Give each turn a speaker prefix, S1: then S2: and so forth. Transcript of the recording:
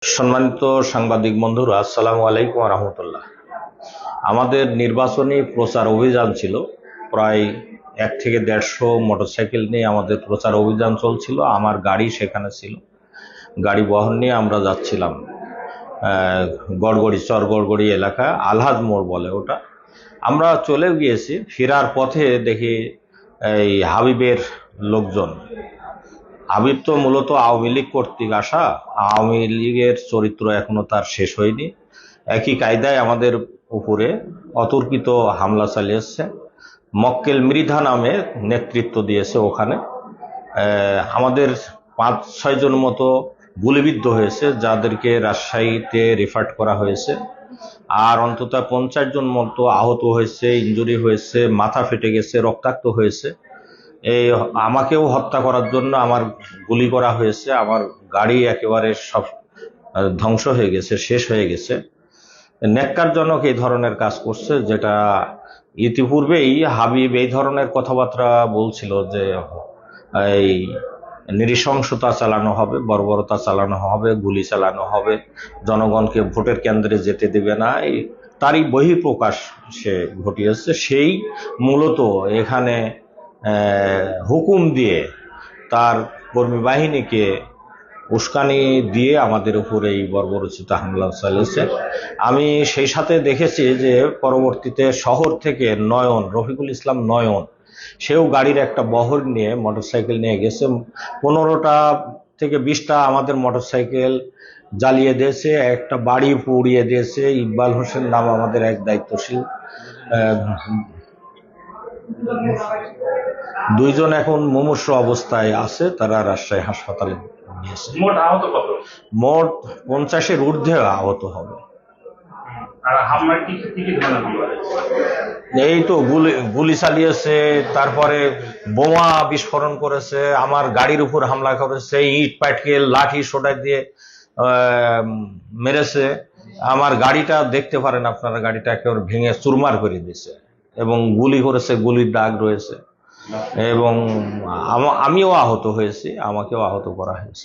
S1: সম্মানিত সাংবাদিক বন্ধুরা, আসসালামু আলাইকুম রহমতুল্লাহ। আমাদের নির্বাচনী প্রচার অভিযান ছিল। প্রায় 1 থেকে 150 মোটরসাইকেল নিয়ে আমাদের প্রচার অভিযান চলছিল। আমার গাড়ি সেখানে ছিল। গাড়ি বহন নিয়ে আমরা যাচ্ছিলাম চর গড়গড়ি এলাকা, আলহাজ মোড় বলে ওটা। আমরা চলে গিয়েছি, ফেরার পথে দেখি এই হাবিবের লোকজন। হাবিব তো মূলত আওয়ামী লীগ কর্তৃক আসা, আওয়ামী লীগের চরিত্র এখনো তার শেষ হয়নি। একই কায়দায় আমাদের উপরে অতর্কিত হামলা চালিয়েছে। মক্কেল মৃধা নামে নেতৃত্ব দিয়েছে ওখানে। আমাদের 5-6 জন মতো গুলিবিদ্ধ হয়েছে, যাদেরকে রাজশাহীতে রেফার করা হয়েছে। আর অন্তত 50 জন মতো আহত হয়েছে, ইনজুরি হয়েছে, মাথা ফেটে গেছে, রক্তাক্ত হয়েছে। এই আমাকেও হত্যা করার জন্য আমার গুলি করা হয়েছে। আমার গাড়ি একেবারে সব ধ্বংস হয়ে গেছে, শেষ হয়ে গেছে। ন্যাক্কারজনক এই ধরনের কাজ করছে, যেটা ইতিপূর্বেই হাবিব এই ধরনের কথাবার্তা বলছিল যে এই নৃশংসতা চালানো হবে, বর্বরতা চালানো হবে, গুলি চালানো হবে, জনগণকে ভোটের কেন্দ্রে যেতে দেবে না। তারই বহিঃপ্রকাশ সে ঘটিয়েছে। সেই মূলত এখানে হুকুম দিয়ে তার কর্মী বাহিনীকে উস্কানি দিয়ে আমাদের উপর এই বর্বরোচিত হামলা চালিয়েছে। আমি সেই সাথে দেখেছি যে পরবর্তীতে শহর থেকে রফিকুল ইসলাম নয়ন, সেও গাড়ির একটা বহর নিয়ে মোটরসাইকেল নিয়ে গেছে। 15টা থেকে 20টা আমাদের মোটরসাইকেল জ্বালিয়ে দিয়েছে, একটা বাড়ি পুড়িয়ে দিয়েছে। ইকবাল হোসেন নাম আমাদের এক দায়িত্বশীল। 2 জন এখন মুমূর্ষু অবস্থায় আছে, তারা রাজশাহী হাসপাতালে নিয়েছে।
S2: মোট আহত কত?
S1: মোট 50-এর ঊর্ধ্বে আহত হবে।
S2: আর হামলায় কি কি ধরনের গুলি হয়েছে?
S1: এই তো গুলি চালিয়েছে, তারপরে বোমা বিস্ফোরণ করেছে, আমার গাড়ির উপর হামলা করেছে, ইট পাটকেল লাঠি সোটা দিয়ে মেরেছে। আমার গাড়িটা দেখতে পারেন আপনারা, গাড়িটা একেবারে ভেঙে চুরমার করে দিয়েছে এবং গুলি করেছে, গুলির দাগ রয়েছে। এবং আমিও আহত হয়েছি, আমাকেও আহত করা হয়েছে।